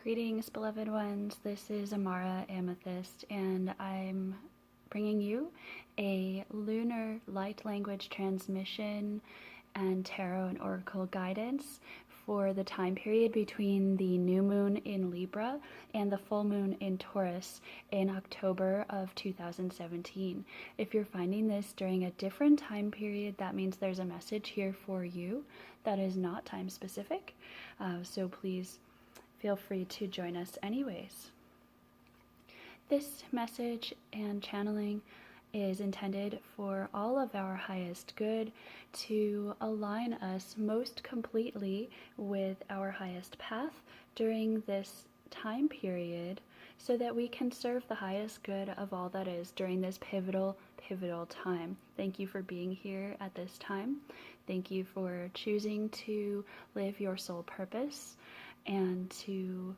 Greetings, beloved ones. This is Amara Amethyst, and I'm bringing you a lunar light language transmission and tarot and oracle guidance for the time period between the new moon in Libra and the full moon in Taurus in October of 2017. If you're finding this during a different time period, that means there's a message here for you that is not time specific. So please feel free to join us anyways. This message and channeling is intended for all of our highest good, to align us most completely with our highest path during this time period so that we can serve the highest good of all that is during this pivotal time. Thank you for being here at this time. Thank you for choosing to live your soul purpose and to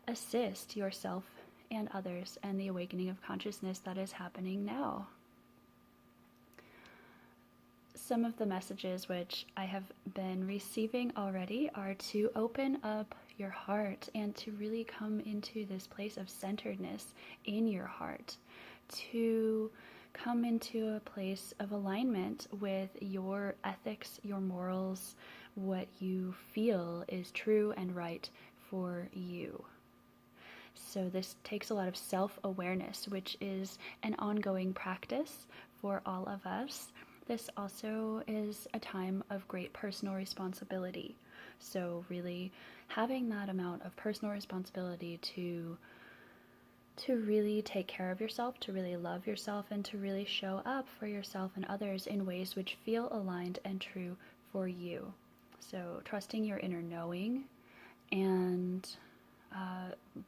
assist yourself and others and the awakening of consciousness that is happening now. Some of the messages which I have been receiving already are to open up your heart and to really come into this place of centeredness in your heart, to come into a place of alignment with your ethics, your morals, what you feel is true and right for you. So this takes a lot of self-awareness, which is an ongoing practice for all of us. This also is a time of great personal responsibility. So really having that amount of personal responsibility to really take care of yourself, to really love yourself, and to really show up for yourself and others in ways which feel aligned and true for you. So trusting your inner knowing and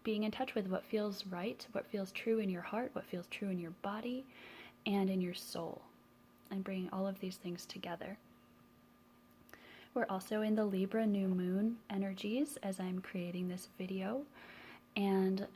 being in touch with what feels right, what feels true in your heart, what feels true in your body and in your soul, and bringing all of these things together. We're also in the Libra new moon energies as I'm creating this video, and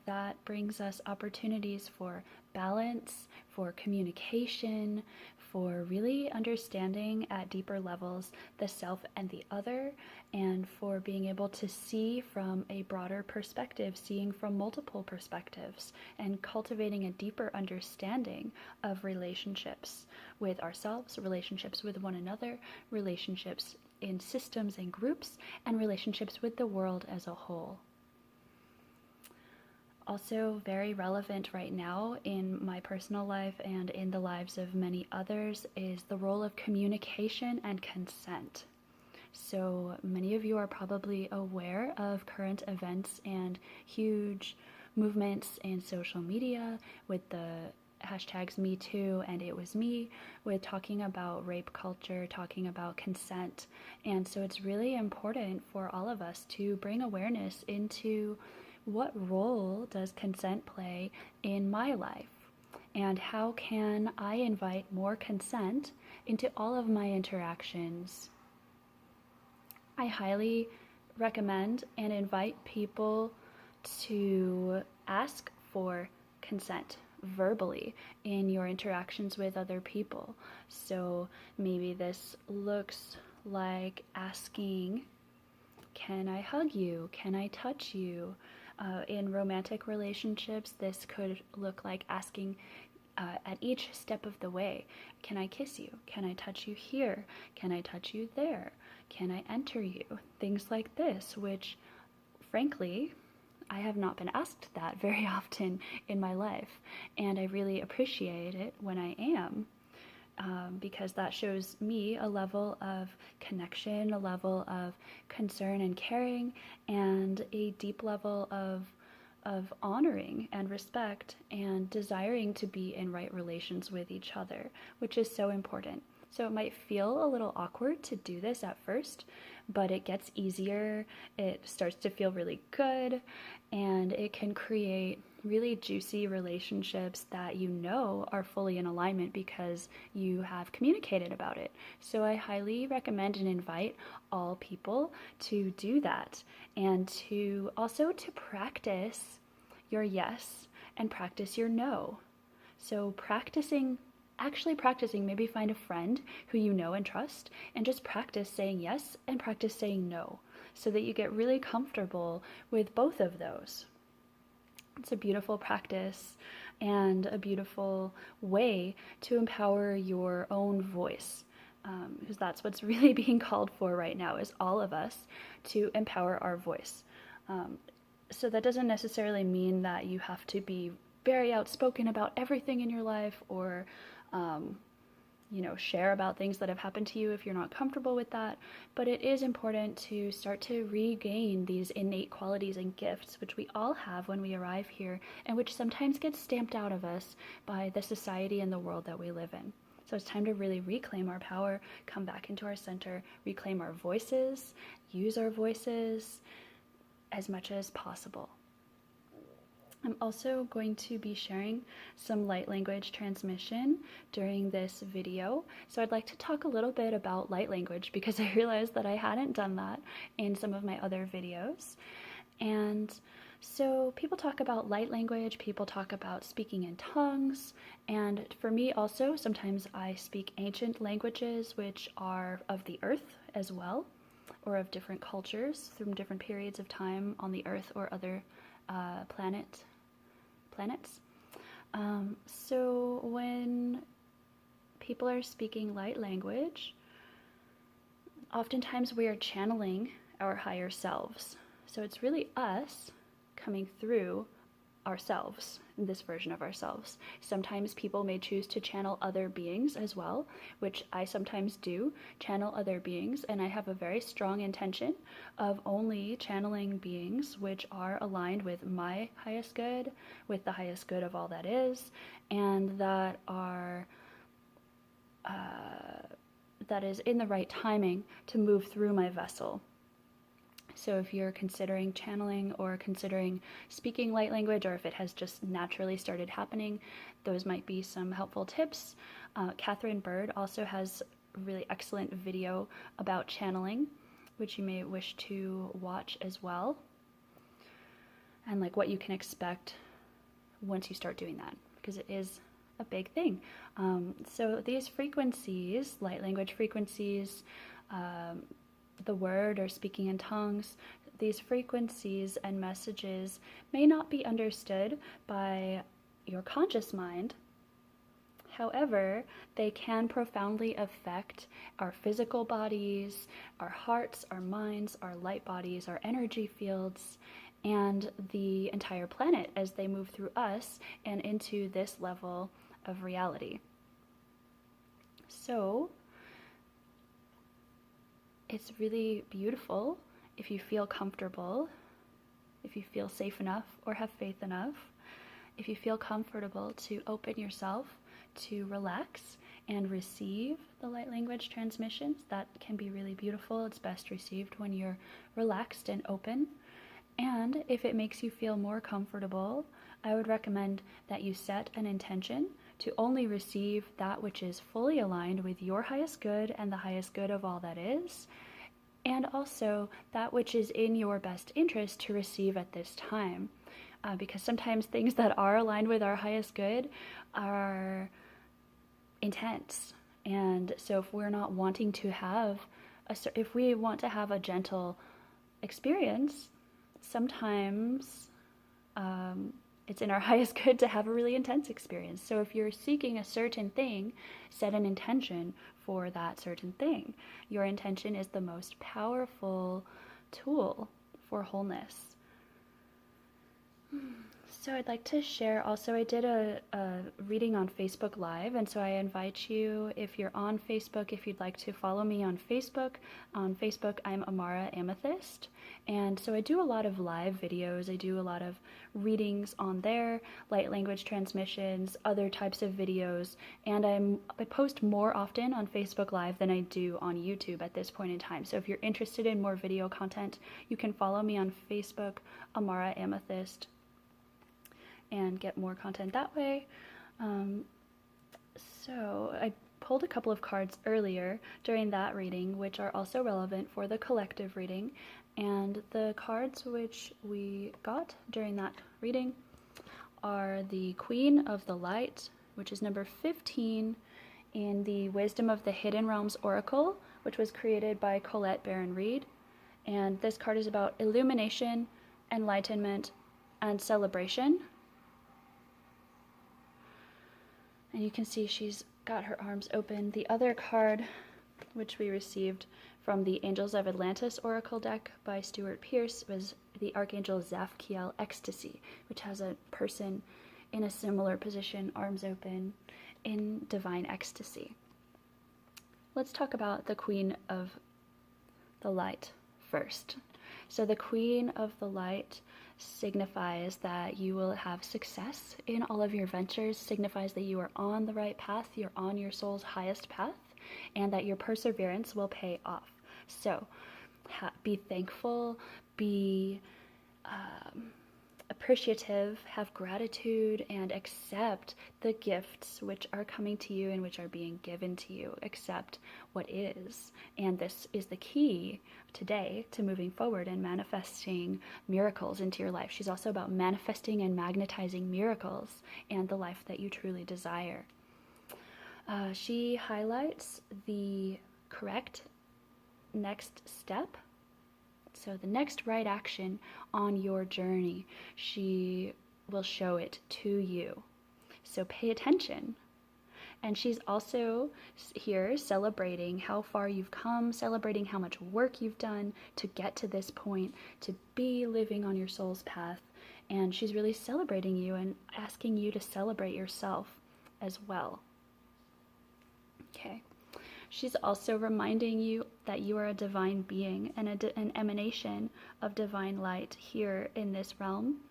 that brings us opportunities for balance, for communication, for really understanding at deeper levels the self and the other, and for being able to see from a broader perspective, seeing from multiple perspectives, and cultivating a deeper understanding of relationships with ourselves, relationships with one another, relationships in systems and groups, and relationships with the world as a whole. Also very relevant right now in my personal life and in the lives of many others is the role of communication and consent. So many of you are probably aware of current events and huge movements in social media with the hashtags Me Too and It Was Me, with talking about rape culture, talking about consent. And so it's really important for all of us to bring awareness into what role does consent play in my life? And how can I invite more consent into all of my interactions? I highly recommend and invite people to ask for consent verbally in your interactions with other people. So maybe this looks like asking, can I hug you? Can I touch you? In romantic relationships, this could look like asking at each step of the way, can I kiss you? Can I touch you here? Can I touch you there? Can I enter you? Things like this, which frankly, I have not been asked that very often in my life, and I really appreciate it when I am. Because that shows me a level of connection, a level of concern and caring, and a deep level of honoring and respect and desiring to be in right relations with each other, which is so important. So it might feel a little awkward to do this at first, but it gets easier, it starts to feel really good, and it can create really juicy relationships that you know are fully in alignment because you have communicated about it. So I highly recommend and invite all people to do that, and to also to practice your yes and practice your no. So actually practicing, maybe find a friend who you know and trust, and just practice saying yes and practice saying no. so that you get really comfortable with both of those. It's a beautiful practice and a beautiful way to empower your own voice, because that's what's really being called for right now, is all of us to empower our voice. So that doesn't necessarily mean that you have to be very outspoken about everything in your life, or share about things that have happened to you if you're not comfortable with that. But it is important to start to regain these innate qualities and gifts, which we all have when we arrive here, and which sometimes get stamped out of us by the society and the world that we live in. So it's time to really reclaim our power, come back into our center, reclaim our voices, use our voices as much as possible. I'm also going to be sharing some light language transmission during this video. So I'd like to talk a little bit about light language, because I realized that I hadn't done that in some of my other videos. And so people talk about light language, people talk about speaking in tongues, and for me also, sometimes I speak ancient languages which are of the earth as well, or of different cultures from different periods of time on the earth or other planets. So when people are speaking light language, oftentimes we are channeling our higher selves. So it's really us coming through ourselves, this version of ourselves. Sometimes people may choose to channel other beings as well, which I sometimes do, channel other beings, and I have a very strong intention of only channeling beings which are aligned with my highest good, with the highest good of all that is, and that are that is in the right timing to move through my vessel. So if you're considering channeling or considering speaking light language, or if it has just naturally started happening, those might be some helpful tips. Catherine Bird also has a really excellent video about channeling, which you may wish to watch as well, and like what you can expect once you start doing that, because it is a big thing. So these frequencies, light language frequencies, the word or speaking in tongues, these frequencies and messages may not be understood by your conscious mind. However, they can profoundly affect our physical bodies, our hearts, our minds, our light bodies, our energy fields, and the entire planet as they move through us and into this level of reality. So it's really beautiful if you feel comfortable, if you feel safe enough or have faith enough, if you feel comfortable to open yourself to relax and receive the light language transmissions. That can be really beautiful. It's best received when you're relaxed and open. And if it makes you feel more comfortable, I would recommend that you set an intention to only receive that which is fully aligned with your highest good and the highest good of all that is, and also that which is in your best interest to receive at this time. Because sometimes things that are aligned with our highest good are intense. And so if we're not wanting to have, if we want to have a gentle experience, sometimes it's in our highest good to have a really intense experience. So if you're seeking a certain thing, set an intention for that certain thing. Your intention is the most powerful tool for wholeness. So I'd like to share also, I did a reading on Facebook Live, and so I invite you, if you're on Facebook, if you'd like to follow me on Facebook. On Facebook, I'm Amara Amethyst, and so I do a lot of live videos. I do a lot of readings on there, light language transmissions, other types of videos, and I post more often on Facebook Live than I do on YouTube at this point in time. So if you're interested in more video content, you can follow me on Facebook, Amara Amethyst, and get more content that way. So I pulled a couple of cards earlier during that reading, which are also relevant for the collective reading. And the cards which we got during that reading are the Queen of the Light, which is number 15 in the Wisdom of the Hidden Realms Oracle, which was created by Colette Baron Reed, And this card is about illumination, enlightenment, and celebration. And you can see she's got her arms open. The other card, which we received from the Angels of Atlantis Oracle deck by Stuart Pearce, was the Archangel Zaphkiel, ecstasy, which has a person in a similar position, arms open, in divine ecstasy. Let's talk about the Queen of the Light first. So the Queen of the Light signifies that you will have success in all of your ventures, signifies that you are on the right path, you're on your soul's highest path, and that your perseverance will pay off. So be thankful, be appreciative, have gratitude, and accept the gifts which are coming to you and which are being given to you. Accept what is. And this is the key today to moving forward and manifesting miracles into your life. She's also about manifesting and magnetizing miracles and the life that you truly desire. She highlights the correct next step. So the next right action on your journey, she will show it to you. So pay attention. And she's also here celebrating how far you've come, celebrating how much work you've done to get to this point, to be living on your soul's path. And she's really celebrating you and asking you to celebrate yourself as well. Okay. She's also reminding you that you are a divine being and an emanation of divine light here in this realm.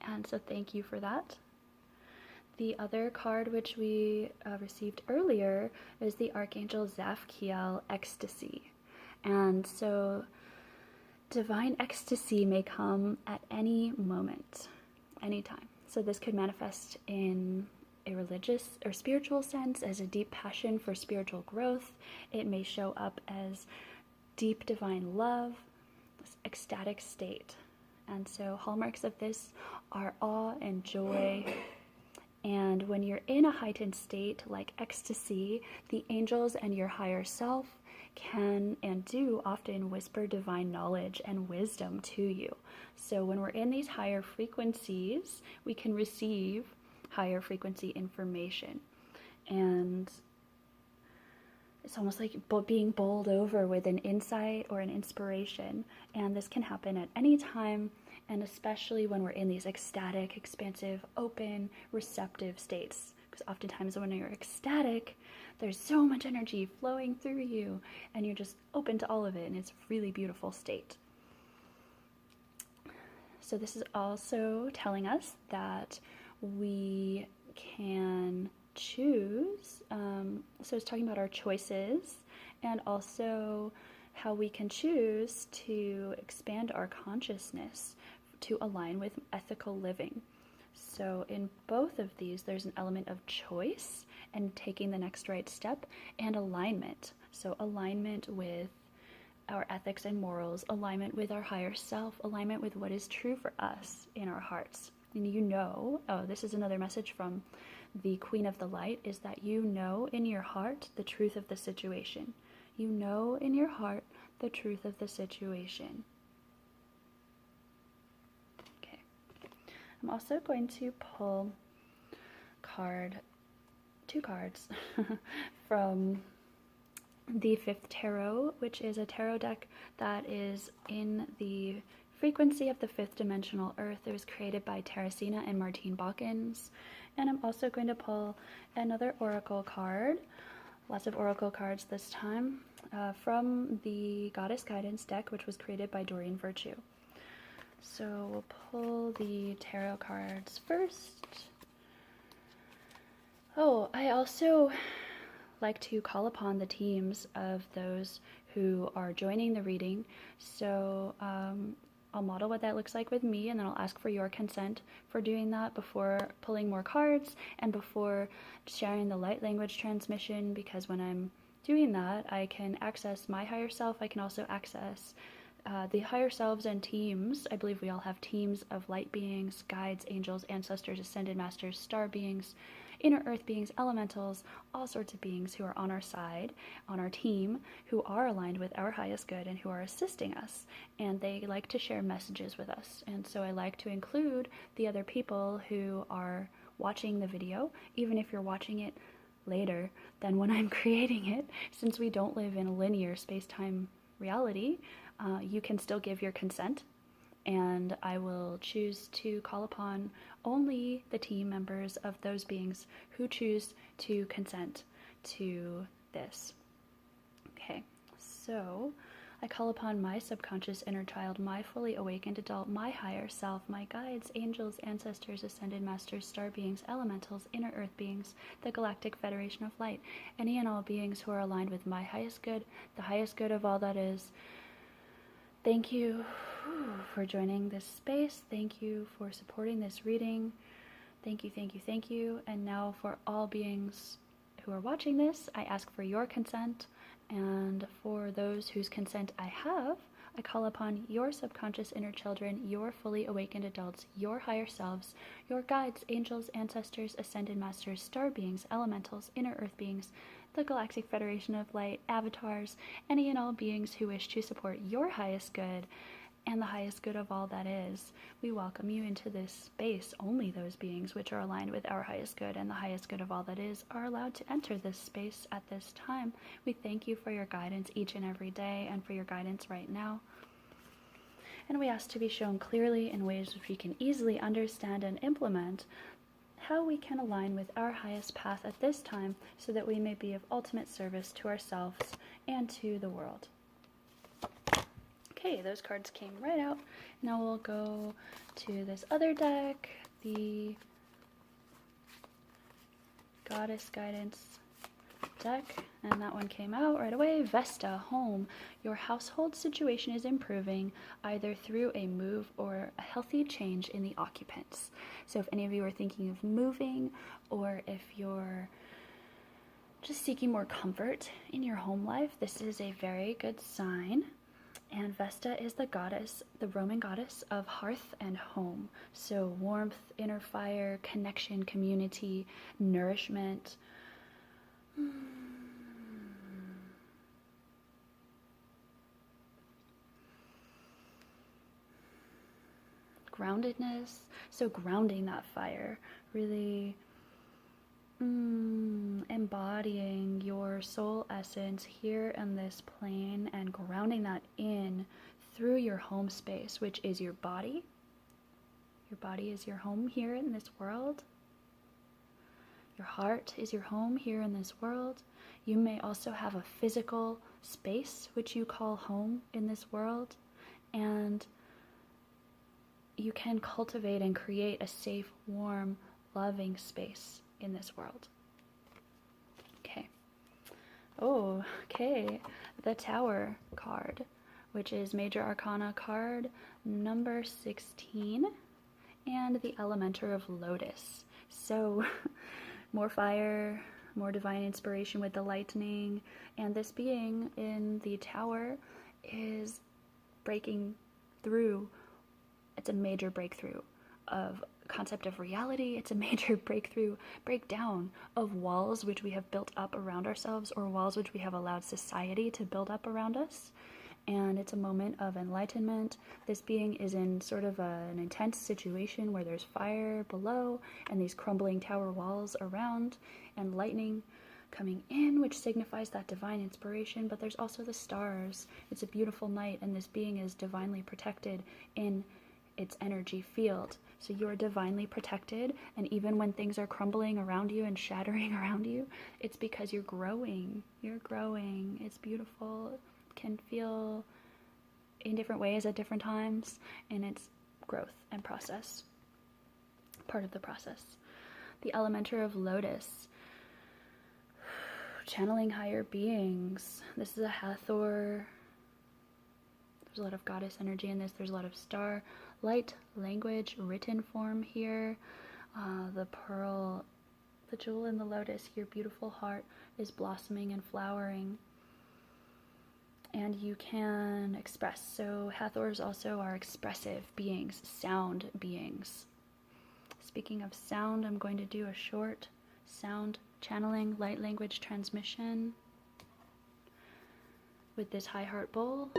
And so thank you for that. The other card which we received earlier is the Archangel Zaphkiel, ecstasy. And so divine ecstasy may come at any moment, anytime. So this could manifest in a religious or spiritual sense, as a deep passion for spiritual growth. It may show up as deep divine love, this ecstatic state. And so hallmarks of this are awe and joy. And when you're in a heightened state like ecstasy, the angels and your higher self can and do often whisper divine knowledge and wisdom to you. So when we're in these higher frequencies, we can receive higher frequency information. And it's almost like being bowled over with an insight or an inspiration. And this can happen at any time, and especially when we're in these ecstatic, expansive, open, receptive states. Because oftentimes when you're ecstatic, there's so much energy flowing through you, and you're just open to all of it, and it's a really beautiful state. So this is also telling us that we can choose, so it's talking about our choices, and also how we can choose to expand our consciousness to align with ethical living. So in both of these, there's an element of choice and taking the next right step, and alignment. So alignment with our ethics and morals, alignment with our higher self, alignment with what is true for us in our hearts. And you know, this is another message from the Queen of the Light, is that you know in your heart the truth of the situation. You know in your heart the truth of the situation. Okay. I'm also going to pull two cards from the Fifth Tarot, which is a tarot deck that is in the frequency of the fifth dimensional earth. It was created by Teresina and Martine Balkans. And I'm also going to pull another oracle card, lots of oracle cards this time, from the Goddess Guidance deck, which was created by Doreen Virtue. So we'll pull the tarot cards first. Oh, I also like to call upon the teams of those who are joining the reading. So I'll model what that looks like with me, and then I'll ask for your consent for doing that before pulling more cards and before sharing the light language transmission, because when I'm doing that, I can access my higher self. I can also access the higher selves and teams. I believe we all have teams of light beings, guides, angels, ancestors, ascended masters, star beings, inner earth beings, elementals, all sorts of beings who are on our side, on our team, who are aligned with our highest good and who are assisting us. And they like to share messages with us. And so I like to include the other people who are watching the video, even if you're watching it later than when I'm creating it. Since we don't live in a linear space-time reality, you can still give your consent, and I will choose to call upon only the team members of those beings who choose to consent to this. Okay, so I call upon my subconscious inner child, my fully awakened adult, my higher self, my guides, angels, ancestors, ascended masters, star beings, elementals, inner earth beings, the Galactic Federation of Light, any and all beings who are aligned with my highest good, the highest good of all that is. Thank you for joining this space. Thank you for supporting this reading. Thank you, thank you, thank you. And now for all beings who are watching this, I ask for your consent. And for those whose consent I have, I call upon your subconscious inner children, your fully awakened adults, your higher selves, your guides, angels, ancestors, ascended masters, star beings, elementals, inner earth beings, the Galactic Federation of Light, avatars, any and all beings who wish to support your highest good and the highest good of all that is. We welcome you into this space. Only those beings which are aligned with our highest good and the highest good of all that is are allowed to enter this space at this time. We thank you for your guidance each and every day and for your guidance right now. And we ask to be shown clearly in ways which we can easily understand and implement how we can align with our highest path at this time so that we may be of ultimate service to ourselves and to the world. Okay, those cards came right out. Now we'll go to this other deck, the Goddess Guidance deck, and that one came out right away. Vesta, home. Your household situation is improving either through a move or a healthy change in the occupants. So if any of you are thinking of moving, or if you're just seeking more comfort in your home life, this is a very good sign. And Vesta is the goddess, the Roman goddess of hearth and home. So warmth, inner fire, connection, community, nourishment. Groundedness. So grounding that fire, really embodying your soul essence here in this plane and grounding that in through your home space, which is your body. Your body is your home here in this world. Your heart is your home here in this world. You may also have a physical space which you call home in this world, and you can cultivate and create a safe, warm, loving space in this world. Okay. Oh, okay. The Tower card, which is Major Arcana card number 16, and the Elementor of Lotus. So, more fire, more divine inspiration with the lightning, and this being in the Tower is breaking through. It's a major breakthrough of concept of reality. It's a major breakdown of walls which we have built up around ourselves, or walls which we have allowed society to build up around us. And it's a moment of enlightenment. This being is in sort of an intense situation where there's fire below and these crumbling tower walls around, and lightning coming in, which signifies that divine inspiration. But there's also the stars. It's a beautiful night, and this being is divinely protected in its energy field. So you're divinely protected, and even when things are crumbling around you and shattering around you, it's because you're growing. You're growing. It's beautiful. It can feel in different ways at different times, and it's growth and process. Part of the process. The Elementor of Lotus. Channeling higher beings. This is a Hathor. There's a lot of goddess energy in this. There's a lot of star light language written form here. The pearl, the jewel in the lotus, your beautiful heart is blossoming and flowering, and you can express. So Hathors also are expressive beings, sound beings. Speaking of sound, I'm going to do a short sound channeling light language transmission with this high heart bowl.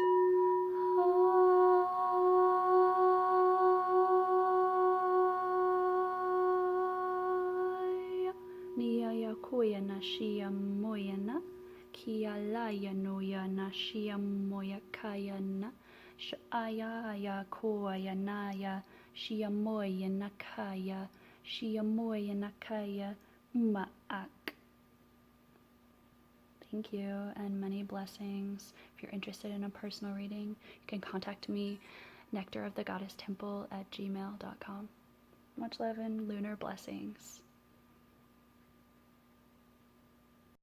Niya koya na shia moya na kia laya noya na shia moya kaya na shaya ya koya naya shia moya na kaya shia moya na kaya maak. Thank you and many blessings. If you're interested in a personal reading, you can contact me, nectarofthegoddesstemple@gmail.com. Much love and lunar blessings.